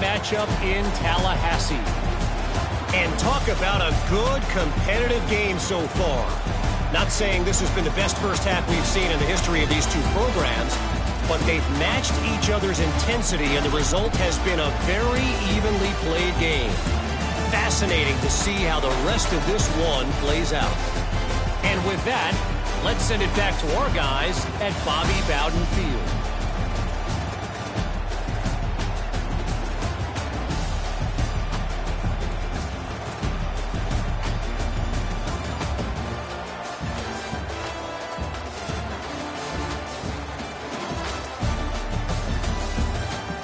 matchup in Tallahassee. And talk about a good competitive game so far. Not saying this has been the best first half we've seen in the history of these two programs, but they've matched each other's intensity, and the result has been a very evenly played game. Fascinating to see how the rest of this one plays out. And with that, let's send it back to our guys at Bobby Bowden Field.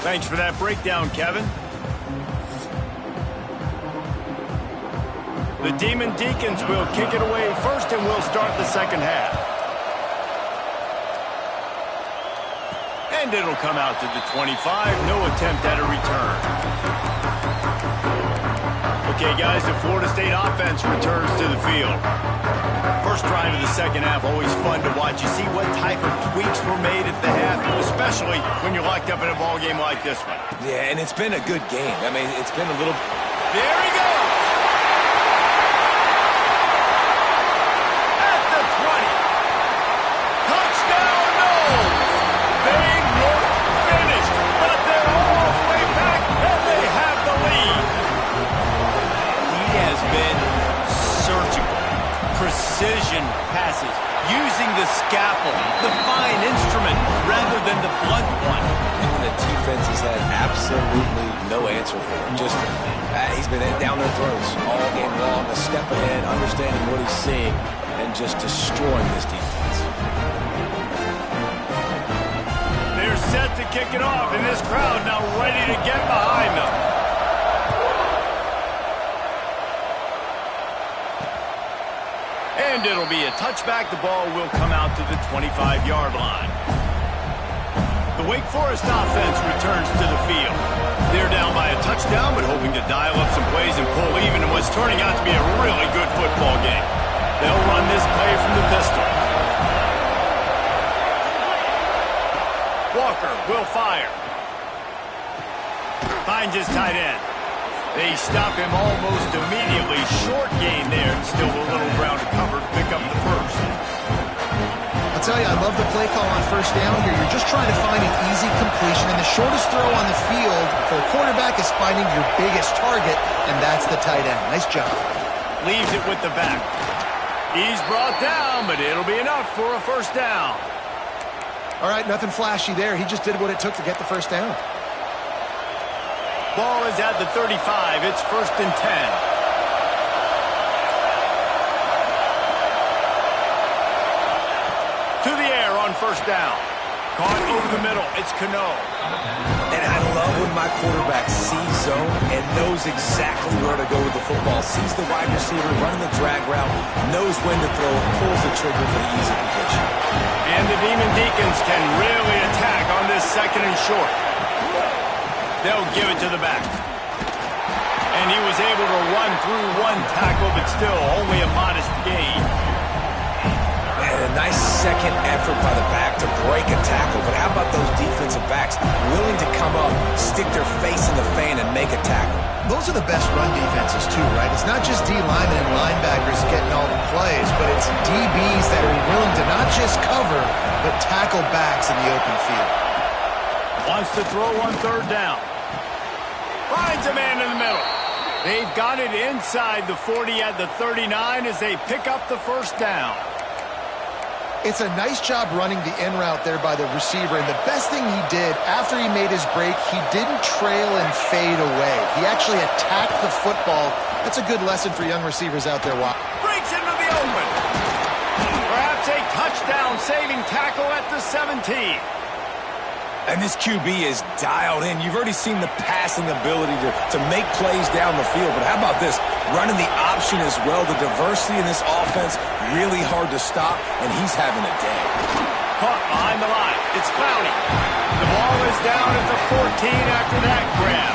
Thanks for that breakdown, Kevin. The Demon Deacons will kick it away first, and we'll start the second half. And it'll come out to the 25. No attempt at a return. Okay, guys, the Florida State offense returns to the field. First drive of the second half, always fun to watch. You see what type of tweaks were made at the half, especially when you're locked up in a ball game like this one. Yeah, and it's been a good game. I mean, it's been a little... There he goes! At the 20. Touchdown, no! They look finished, but they're all the way back, and they have the lead. He has been surgical. Precision passes, using the scalpel, the fine instrument, rather than the blunt one. And the defense has had absolutely no answer for him. Just, he's been down their throats all game long, a step ahead, understanding what he's seeing, and just destroying this defense. They're set to kick it off, and this crowd now ready to get behind them. And it'll be a touchback. The ball will come out to the 25-yard line. The Wake Forest offense returns to the field. They're down by a touchdown, but hoping to dial up some plays and pull even in what's turning out to be a really good football game. They'll run this play from the pistol. Walker will fire. Finds his tight end. They stop him almost immediately. Short gain there, and still a little ground to cover to pick up the first. I'll tell you, I love the play call on first down here. You're just trying to find an easy completion, and the shortest throw on the field for a quarterback is finding your biggest target, and that's the tight end. Nice job. Leaves it with the back. He's brought down, but it'll be enough for a first down. All right, nothing flashy there. He just did what it took to get the first down. Ball is at the 35. It's 1st and 10. To the air on first down. Caught over the middle. It's Cano. And I love when my quarterback sees zone and knows exactly where to go with the football. Sees the wide receiver running the drag route, knows when to throw, pulls the trigger for the easy completion. And the Demon Deacons can really attack on this 2nd and short. They'll give it to the back. And he was able to run through one tackle, but still only a modest gain. And a nice second effort by the back to break a tackle. But how about those defensive backs willing to come up, stick their face in the fan, and make a tackle? Those are the best run defenses, too, right? It's not just D linemen and linebackers getting all the plays, but it's DBs that are willing to not just cover, but tackle backs in the open field. Wants to throw on 3rd down. Finds a man in the middle. They've got it inside the 40 at the 39 as they pick up the first down. It's a nice job running the in route there by the receiver, and the best thing he did after he made his break, he didn't trail and fade away. He actually attacked the football. That's a good lesson for young receivers out there. Breaks into the open. Perhaps a touchdown-saving tackle at the 17. And this QB is dialed in. You've already seen the passing ability to make plays down the field. But how about this? Running the option as well. The diversity in this offense, really hard to stop, and he's having a day. Caught behind the line. It's Clowney. The ball is down at the 14 after that grab.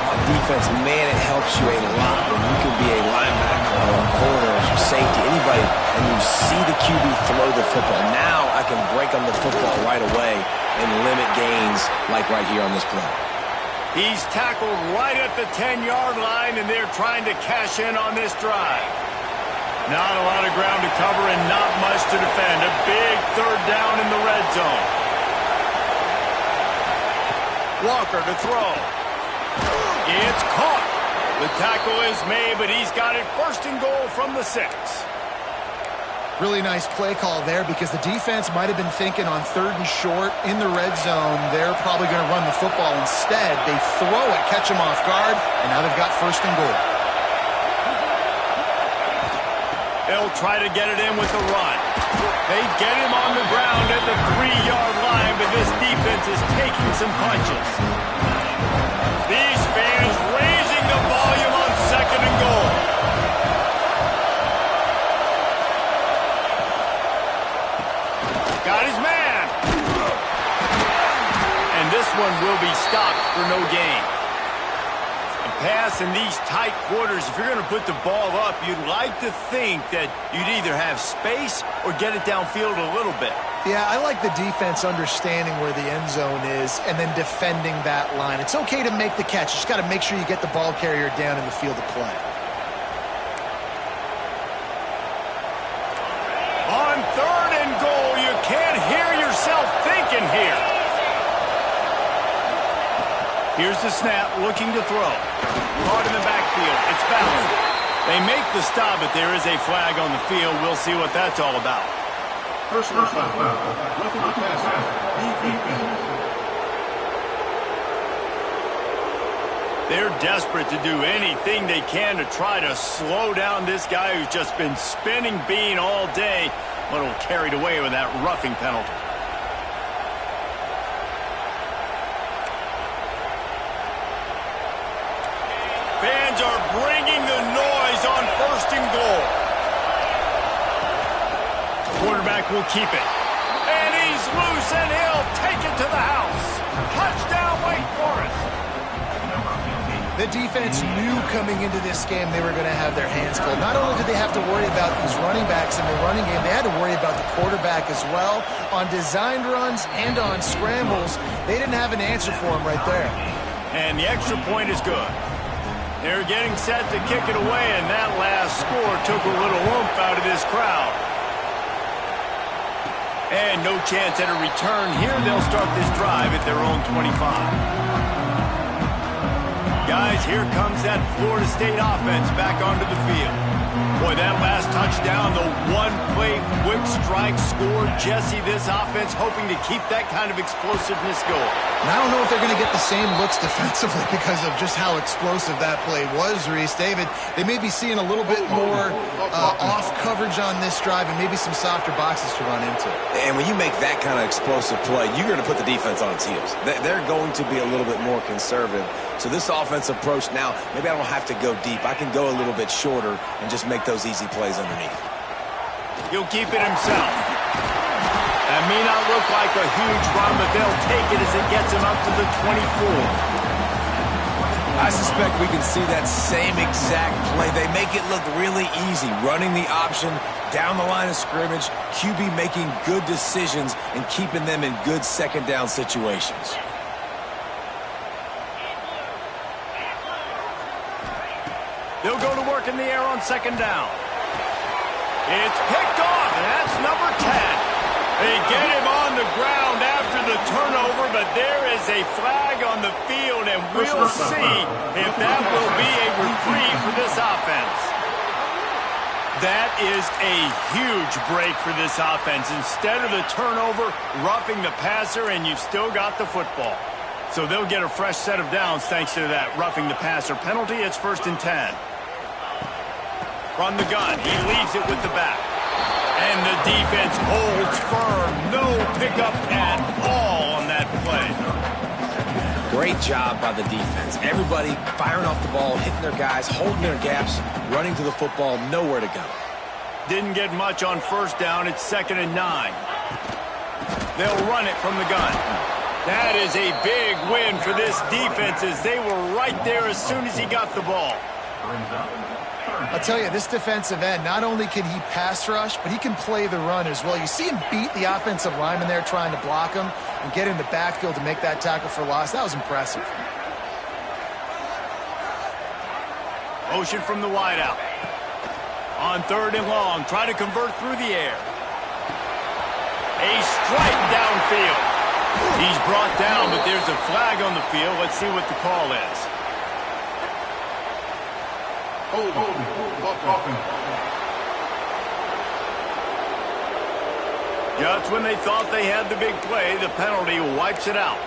On defense, man, it helps you a lot when you can be a linebacker or a corner or a safety, anybody, and you see the QB throw the football. Now I can break on the football right away and limit gains like right here on this play. He's tackled right at the 10-yard line, and they're trying to cash in on this drive. Not a lot of ground to cover and not much to defend. A big third down in the red zone. Walker to throw. It's caught. The tackle is made, but he's got it first and goal from the 6. Really nice play call there because the defense might have been thinking on 3rd and short in the red zone. They're probably going to run the football. Instead, they throw it, catch them off guard, and now they've got first and goal. They'll try to get it in with the run. They get him on the ground at the 3-yard line, but this defense is taking some punches. These fans raising the volume on 2nd and goal. Got his man. And this one will be stopped for no gain. A pass in these tight quarters, if you're going to put the ball up, you'd like to think that you'd either have space or get it downfield a little bit. Yeah, I like the defense understanding where the end zone is and then defending that line. It's okay to make the catch. You just got to make sure you get the ball carrier down in the field of play. On 3rd and goal, you can't hear yourself thinking here. Here's the snap, looking to throw. Caught in the backfield. It's bounced. They make the stop, but there is a flag on the field. We'll see what that's all about. Personal foul. Roughing the passer. They're desperate to do anything they can to try to slow down this guy who's just been spinning bean all day, but will carried away with that roughing penalty. Fans are bringing the noise on 1st and goal. Quarterback will keep it. And he's loose, and he'll take it to the house. Touchdown, Wake Forest. The defense knew coming into this game they were going to have their hands full. Not only did they have to worry about these running backs in the running game, they had to worry about the quarterback as well. On designed runs and on scrambles, they didn't have an answer for him right there. And the extra point is good. They're getting set to kick it away, and that last score took a little oomph out of this crowd. And no chance at a return here. They'll start this drive at their own 25. Guys, here comes that Florida State offense back onto the field. Boy, that last touchdown, the one-play quick strike score. Jesse, this offense hoping to keep that kind of explosiveness going. And I don't know if they're going to get the same looks defensively because of just how explosive that play was, Reese. David, they may be seeing a little bit more off coverage on this drive and maybe some softer boxes to run into. And when you make that kind of explosive play, you're going to put the defense on its heels. They're going to be a little bit more conservative. So this offensive approach now, maybe I don't have to go deep. I can go a little bit shorter and just make those easy plays underneath. He'll keep it himself. That may not look like a huge run, but they'll take it as it gets him up to the 24. I suspect we can see that same exact play. They make it look really easy, running the option down the line of scrimmage, QB making good decisions and keeping them in good 2nd down situations. They'll go to work in the air on 2nd down. It's picked off, and that's number 10. They get him on the ground after the turnover, but there is a flag on the field, and we'll see if that will be a reprieve for this offense. That is a huge break for this offense. Instead of the turnover, roughing the passer, and you've still got the football. So they'll get a fresh set of downs thanks to that roughing the passer penalty. It's 1st and 10. From the gun, he leaves it with the back. And the defense holds firm. No pickup at all on that play. Great job by the defense. Everybody firing off the ball, hitting their guys, holding their gaps, running to the football, nowhere to go. Didn't get much on 1st down. It's 2nd and 9. They'll run it from the gun. That is a big win for this defense as they were right there as soon as he got the ball. I'll tell you, this defensive end, not only can he pass rush, but he can play the run as well. You see him beat the offensive lineman there trying to block him and get in the backfield to make that tackle for loss. That was impressive. Motion from the wideout. On 3rd and long, try to convert through the air. A strike downfield. He's brought down, but there's a flag on the field. Let's see what the call is. Just when they thought they had the big play, the penalty wipes it out.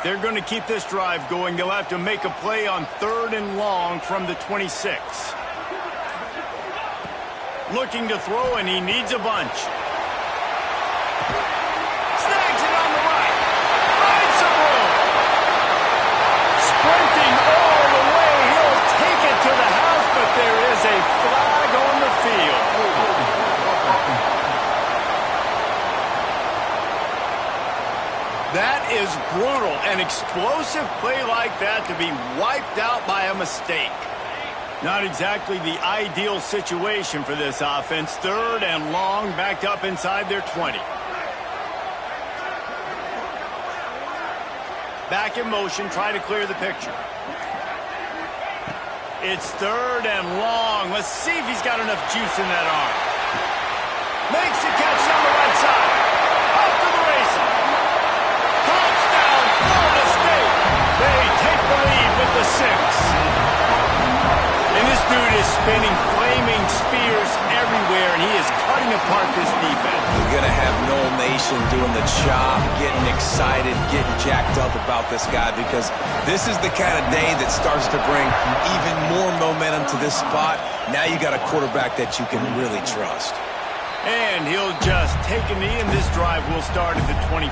They're going to keep this drive going. They'll have to make a play on 3rd and long from the 26. Looking to throw, and he needs a bunch. Snags it on the right. Finds some room. Sprinting all the way. He'll take it to the house, but there is a flag on the field. That is brutal. An explosive play like that to be wiped out by a mistake. Not exactly the ideal situation for this offense. 3rd and long, backed up inside their 20. Back in motion, try to clear the picture. It's 3rd and long. Let's see if he's got enough juice in that arm. Makes the catch on the right side. Off to the races. Touchdown, Florida State. They take the lead with the 6. And this dude is spinning flaming spears everywhere, and he is cutting apart this defense. You're going to have Noel Nation doing the chop, getting excited, getting jacked up about this guy, because this is the kind of day that starts to bring even more momentum to this spot. Now you got a quarterback that you can really trust. And he'll just take a knee, and this drive will start at the 25.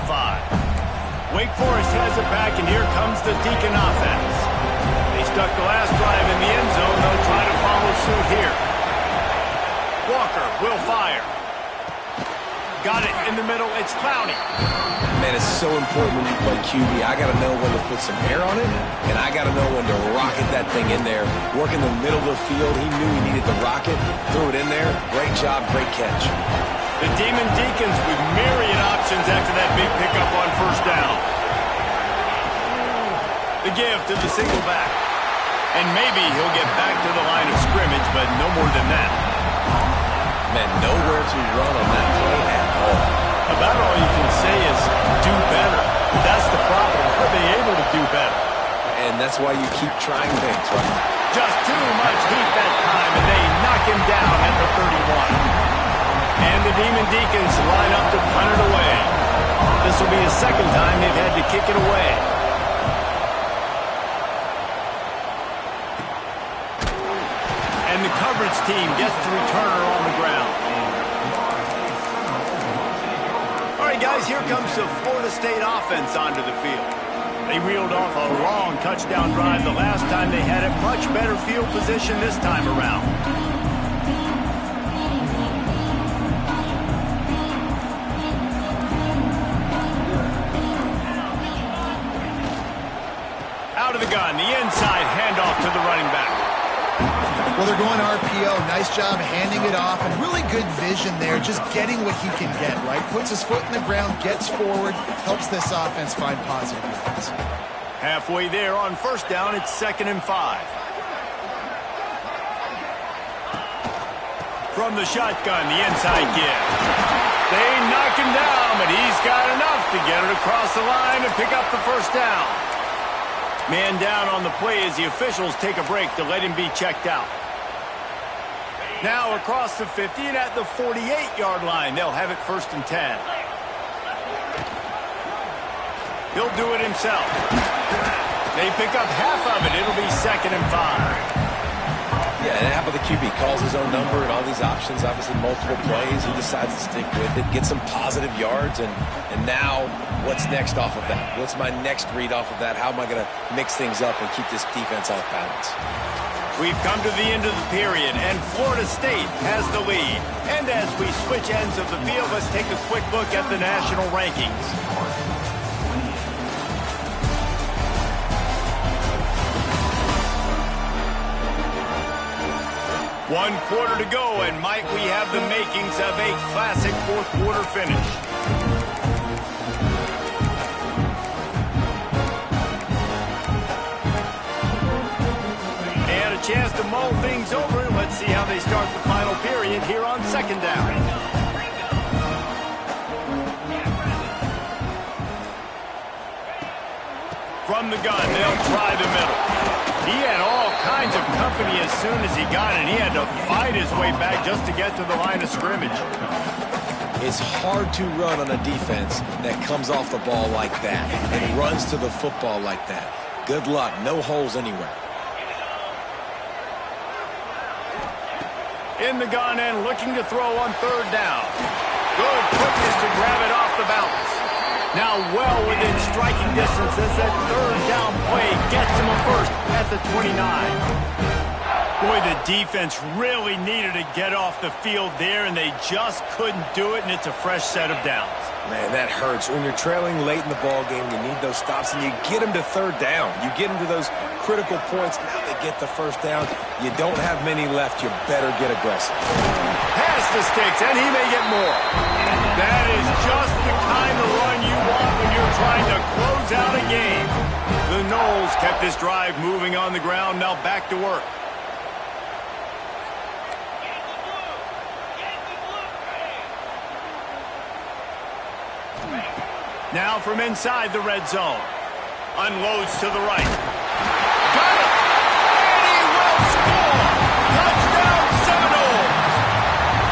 Wake Forest has it back, and here comes the Deacon offense. They stuck the last drive in the end zone. They'll try to follow suit here. Walker will fire. Got it in the middle. It's Clowney. Man, it's so important when you play QB. I got to know when to put some air on it, and I got to know when to rocket that thing in there. Work in the middle of the field. He knew he needed the rocket. Threw it in there. Great job. Great catch. The Demon Deacons with myriad options after that big pickup on 1st down. The give to the single back. And maybe he'll get back to the line of scrimmage, but no more than that. Man, nowhere to run on that play at all. About all you can say is do better. That's the problem. Are they able to do better? And that's why you keep trying things, right? Just too much heat that time, and they knock him down at the 31. And the Demon Deacons line up to punt it away. This will be the 2nd time they've had to kick it away. And the coverage team gets the returner on the ground. All right, guys, here comes the Florida State offense onto the field. They reeled off a long touchdown drive the last time they had it. Much better field position this time around. Out of the gun, the inside handoff to the running back. Well, they're going RPO. Nice job handing it off, and really good vision there, just getting what he can get, right? Puts his foot in the ground, gets forward, helps this offense find positive yards. Halfway there on 1st down, it's 2nd and 5. From the shotgun, the inside give. They knock him down, but he's got enough to get it across the line and pick up the 1st down. Man down on the play as the officials take a break to let him be checked out. Now across the 50 and at the 48-yard line, they'll have it 1st and 10. He'll do it himself. They pick up half of it. It'll be 2nd and 5. Yeah, and how about the QB? Calls his own number and all these options, obviously multiple plays. He decides to stick with it, get some positive yards, and now what's next off of that? What's my next read off of that? How am I going to mix things up and keep this defense off balance? We've come to the end of the period, and Florida State has the lead. And as we switch ends of the field, let's take a quick look at the national rankings. 1 quarter to go, and might we have the makings of a classic fourth quarter finish. They had a chance to mull things over. Let's see how they start the final period here on second down. From the gun, they'll try the middle. He had all kinds of company as soon as he got it. He had to fight his way back just to get to the line of scrimmage. It's hard to run on a defense that comes off the ball like that and runs to the football like that. Good luck. No holes anywhere. In the gun and looking to throw on third down. Good quickness to grab it off the bounce. Now well within striking distance as that third down play gets him a first at the 29. Boy, the defense really needed to get off the field there, and they just couldn't do it, and it's a fresh set of downs. Man, that hurts. When you're trailing late in the ball game, you need those stops, and you get them to third down. You get them to those critical points. Now they get the first down. You don't have many left. You better get aggressive. Pass the sticks, and he may get more. That is just the kind of run you want when you're trying to close out a game. The Noles kept this drive moving on the ground. Now back to work. Now from inside the red zone. Unloads to the right. Got it! And he will score! Touchdown Seminoles!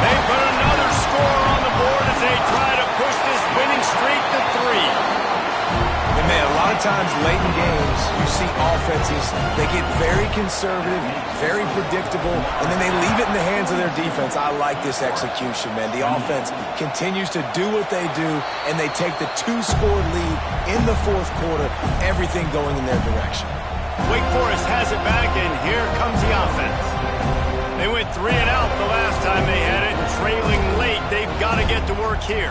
They put another score on the board as they try to push this winning streak to 3. And man, a lot of times late in games, you see offenses, they get very conservative, very predictable, and then they leave it in the hands of their defense. I like this execution, man. The offense continues to do what they do, and they take the 2-score lead in the fourth quarter, everything going in their direction. Wake Forest has it back, and here comes the offense. They went 3 and out the last time they had it, and trailing late, they've got to get to work here.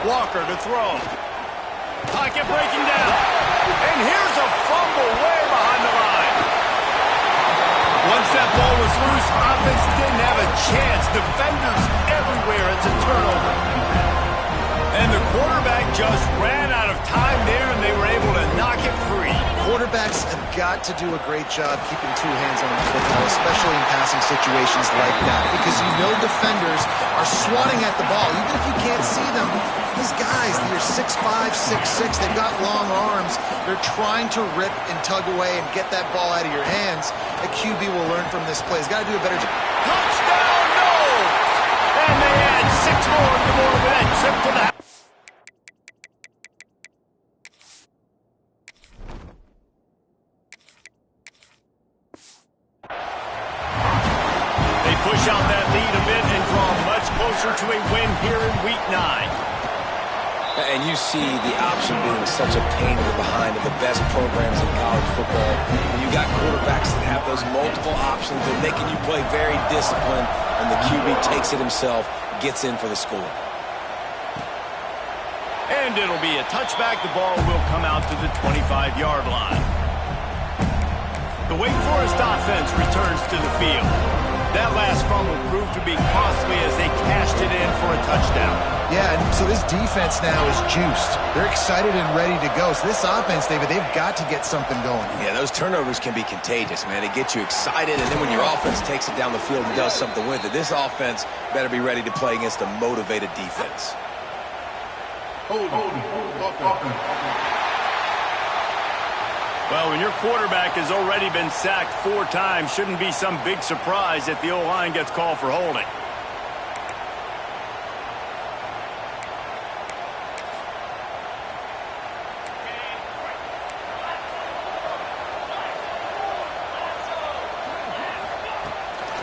Walker to throw. Pocket breaking down. And here's a fumble way behind the line. Once that ball was loose, offense didn't have a chance. Defenders everywhere. It's a turnover. And the quarterback just ran out of time there, and they were able to knock it free. Quarterbacks have got to do a great job keeping 2 hands on the football, especially in passing situations like that, because you know defenders are swatting at the ball. Even if you can't see them, these guys, they're 6'5", 6'6", they've got long arms. They're trying to rip and tug away and get that ball out of your hands. A QB will learn from this play. He's got to do a better job. Touchdown, Noles! And they add 6 more to the board with that trip to the house. Push out that lead a bit and draw much closer to a win here in Week 9. And you see the option being such a pain in the behind of the best programs in college football. When you got quarterbacks that have those multiple options, they're making you play very disciplined, and the QB takes it himself, gets in for the score. And it'll be a touchback. The ball will come out to the 25-yard line. The Wake Forest offense returns to the field. That last fumble proved to be costly as they cashed it in for a touchdown. Yeah, and so this defense now is juiced. They're excited and ready to go. So this offense, David, they've got to get something going. Yeah, those turnovers can be contagious, man. It gets you excited, and then when your offense takes it down the field and does something with it, this offense better be ready to play against a motivated defense. Well, when your quarterback has already been sacked 4 times, shouldn't be some big surprise if the O-line gets called for holding.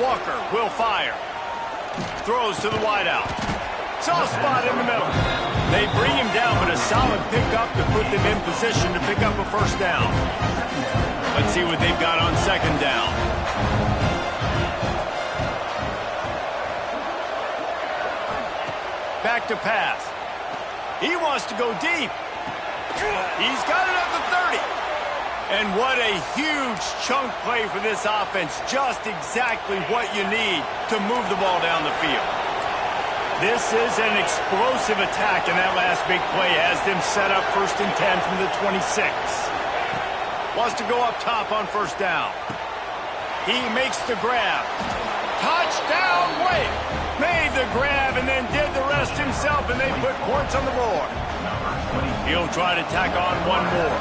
Walker will fire. Throws to the wideout. Soft spot in the middle. They bring him down, but a solid pickup to put them in position to pick up a first down. Let's see what they've got on second down. Back to pass. He wants to go deep. He's got it at the 30. And what a huge chunk play for this offense. Just exactly what you need to move the ball down the field. This is an explosive attack, and that last big play has them set up 1st and 10 from the 26. Wants to go up top on 1st down. He makes the grab. Touchdown, Wake! Made the grab and then did the rest himself, and they put points on the board. He'll try to tack on one more.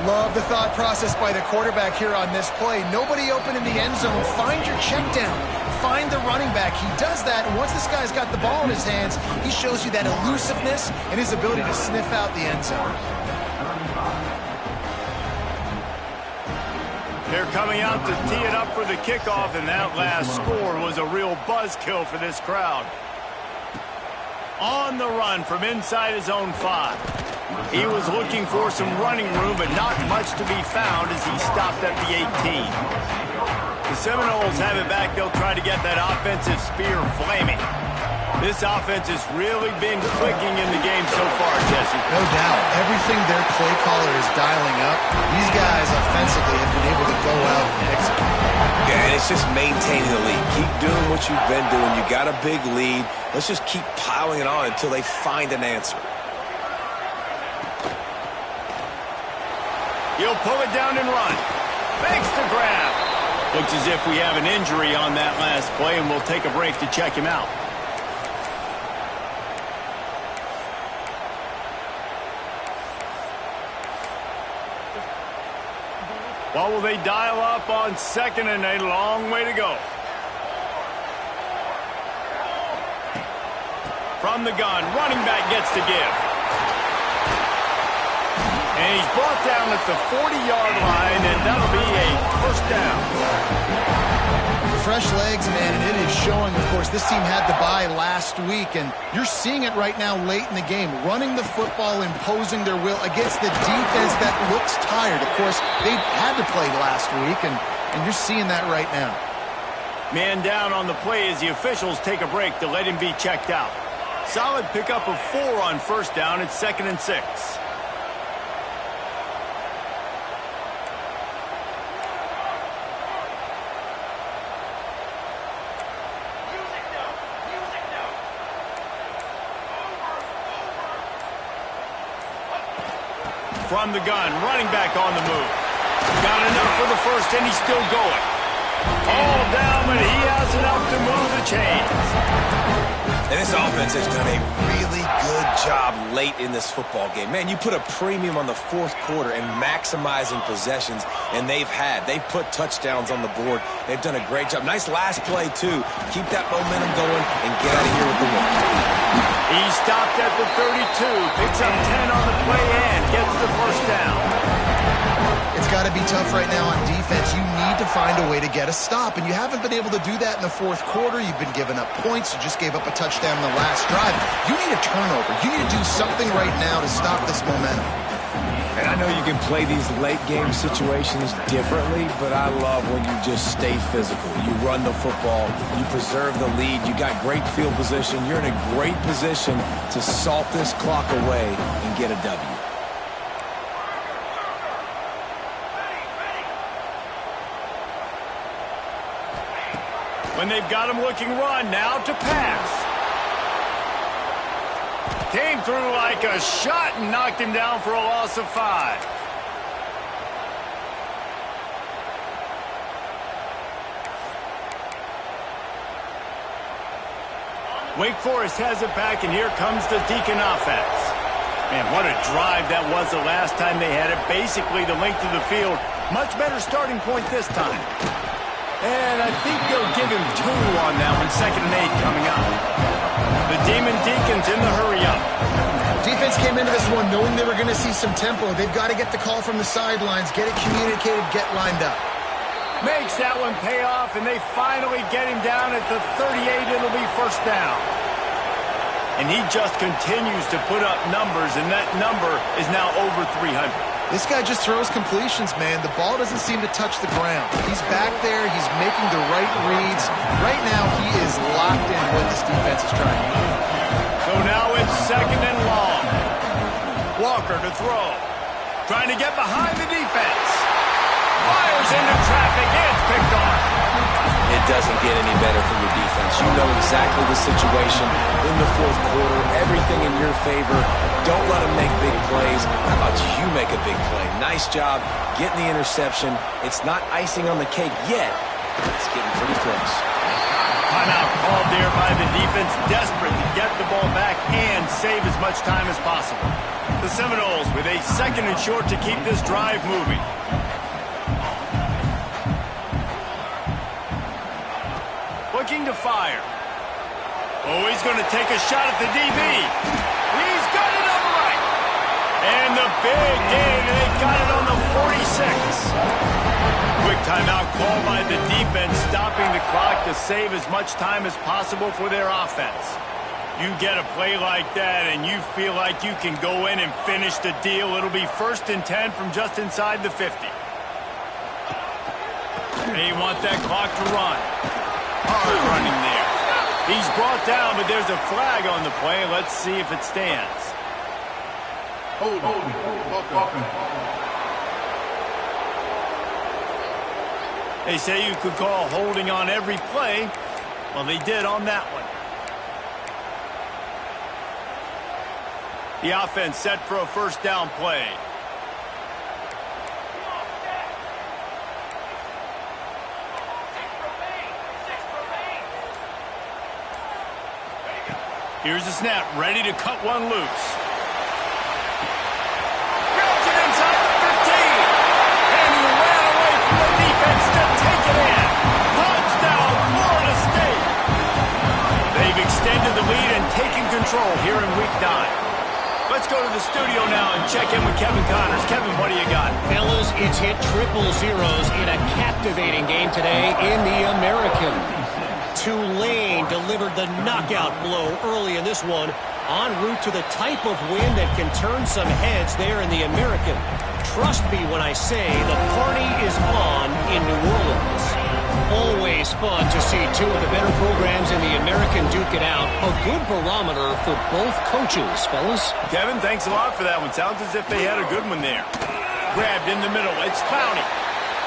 Love the thought process by the quarterback here on this play. Nobody open in the end zone. Find your check down. Find the running back. He does that, and once this guy's got the ball in his hands, he shows you that elusiveness and his ability to sniff out the end zone. They're coming out to tee it up for the kickoff, and that last score was a real buzzkill for this crowd. On the run from inside his own 5. He was looking for some running room, but not much to be found as he stopped at the 18. The Seminoles have it back. They'll try to get that offensive spear flaming. This offense has really been clicking in the game so far, Jesse. No doubt. Everything their play caller is dialing up, these guys offensively have been able to go out and execute. Yeah, and it's just maintaining the lead. Keep doing what you've been doing. You got a big lead. Let's just keep piling it on until they find an answer. He'll pull it down and run. Makes the grab. Looks as if we have an injury on that last play, and we'll take a break to check him out. What will they dial up on 2nd and a long way to go? From the gun, running back gets to give. And he's brought down at the 40-yard line, and that'll be a 1st down. Fresh legs, man, and it is showing, of course. This team had the bye last week, and you're seeing it right now late in the game. Running the football, imposing their will against the defense that looks tired. Of course, they had to play last week, and you're seeing that right now. Man down on the play as the officials take a break to let him be checked out. Solid pickup of 4 on 1st down. It's 2nd and 6. From the gun, running back on the move. Got enough for the 1st, and he's still going. All down, but he has enough to move the chains. And this offense has done a really good job late in this football game. Man, you put a premium on the 4th quarter and maximizing possessions, and they've put touchdowns on the board. They've done a great job. Nice last play, too. Keep that momentum going and get out of here with the win. He stopped at the 32, picks up 10 on the play and gets the 1st down. It's got to be tough right now on defense. You need to find a way to get a stop, and you haven't been able to do that in the 4th quarter. You've been giving up points. You just gave up a touchdown in the last drive. You need a turnover. You need to do something right now to stop this momentum. And I know you can play these late-game situations differently, but I love when you just stay physical. You run the football. You preserve the lead. You got great field position. You're in a great position to salt this clock away and get a W. When they've got him looking run, now to pass. Came through like a shot and knocked him down for a loss of 5. Wake Forest has it back, and here comes the Deacon offense. Man, what a drive that was the last time they had it. Basically the length of the field. Much better starting point this time. And I think they'll give him 2 on that one. 2nd and 8 coming up. The Demon Deacons in the hurry-up. Defense came into this one knowing they were going to see some tempo. They've got to get the call from the sidelines, get it communicated, get lined up. Makes that one pay off, and they finally get him down at the 38. It'll be 1st down. And he just continues to put up numbers, and that number is now over 300. This guy just throws completions, man. The ball doesn't seem to touch the ground. He's back there. He's making the right reads. Right now, he is locked in what this defense is trying to do. So now it's 2nd and long. Walker to throw. Trying to get behind the defense. traffic. It's picked off. It doesn't get any better from your defense. You know exactly the situation in the fourth quarter. Everything in your favor. Don't let them make big plays. How about you make a big play? Nice job getting the interception. It's not icing on the cake yet, but it's getting pretty close. Timeout called there by the defense, desperate to get the ball back and save as much time as possible. The Seminoles with a 2nd and short to keep this drive moving. Looking to fire. Oh, he's going to take a shot at the DB. He's got it on the right. And the big gain, and they've got it on the 46. Quick timeout called by the defense, stopping the clock to save as much time as possible for their offense. You get a play like that, and you feel like you can go in and finish the deal. It'll be 1st and 10 from just inside the 50. They want that clock to run. Hard running there. He's brought down, but there's a flag on the play. Let's see if it stands. Hold on. They say you could call holding on every play. Well, they did on that one. The offense set for a 1st down play. Here's the snap, ready to cut one loose. Grabs it inside the 15. And he ran away from the defense to take it in. Touchdown, Florida State. They've extended the lead and taken control here in Week 9. Let's go to the studio now and check in with Kevin Connors. Kevin, what do you got? Fellas, it's hit triple zeros in a captivating game today in the American. Tulane delivered the knockout blow early in this one, en route to the type of win that can turn some heads there in the American. Trust me when I say the party is on in New Orleans. Always fun to see two of the better programs in the American duke it out. A good barometer for both coaches, fellas. Kevin, thanks a lot for that one. Sounds as if they had a good one there. Grabbed in the middle. It's Clowney.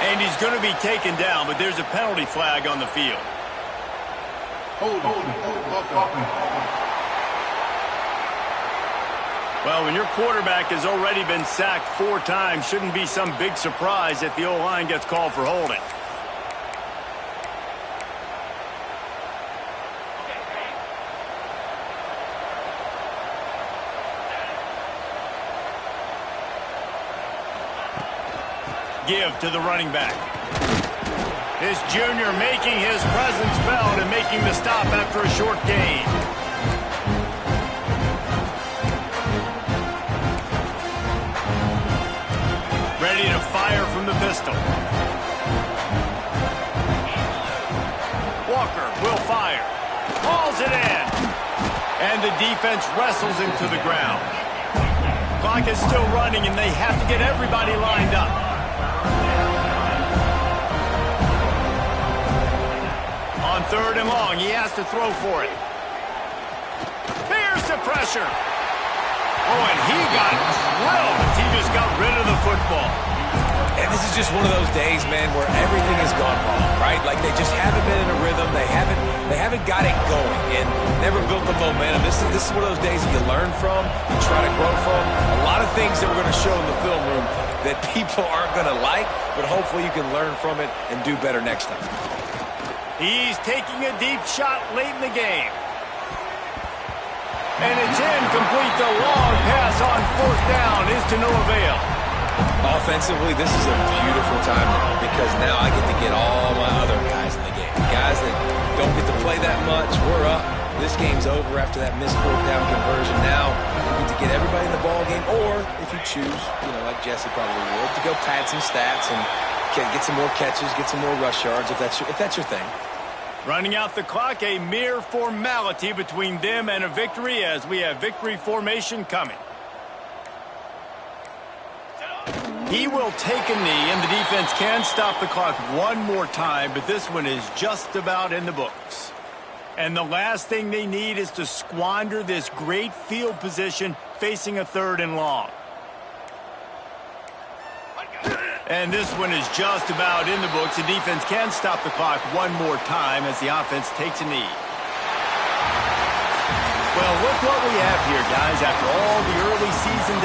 And he's going to be taken down, but there's a penalty flag on the field. Well, when your quarterback has already been sacked 4 times, shouldn't be some big surprise if the O-line gets called for holding. Give to the running back. This junior making his presence felt and making the stop after a short gain. Ready to fire from the pistol. Walker will fire. Hauls it in. And the defense wrestles him to the ground. Clock is still running and they have to get everybody lined up. On 3rd and long, he has to throw for it. Here's the pressure. Oh, and he got drilled as he just got rid of the football. And this is just one of those days, man, where everything has gone wrong, right? Like they just haven't been in a rhythm. They haven't got it going and never built the momentum. This is one of those days that you learn from, you try to grow from. A lot of things that we're going to show in the film room that people aren't going to like, but hopefully you can learn from it and do better next time. He's taking a deep shot late in the game. And it's incomplete. The long pass on 4th down is to no avail. Offensively, this is a beautiful time now because now I get to get all my other guys in the game. Guys that don't get to play that much, we're up. This game's over after that missed 4th down conversion. Now you get to get everybody in the ball game, or if you choose, like Jesse probably would, to go pad some stats and get some more catches, get some more rush yards if that's your thing. Running out the clock, a mere formality between them and a victory as we have victory formation coming. He will take a knee, and the defense can stop the clock one more time, but this one is just about in the books. And the last thing they need is to squander this great field position facing a 3rd and long. And this one is just about in the books. The defense can stop the clock one more time as the offense takes a knee. Well, look what we have here, guys. After all the early season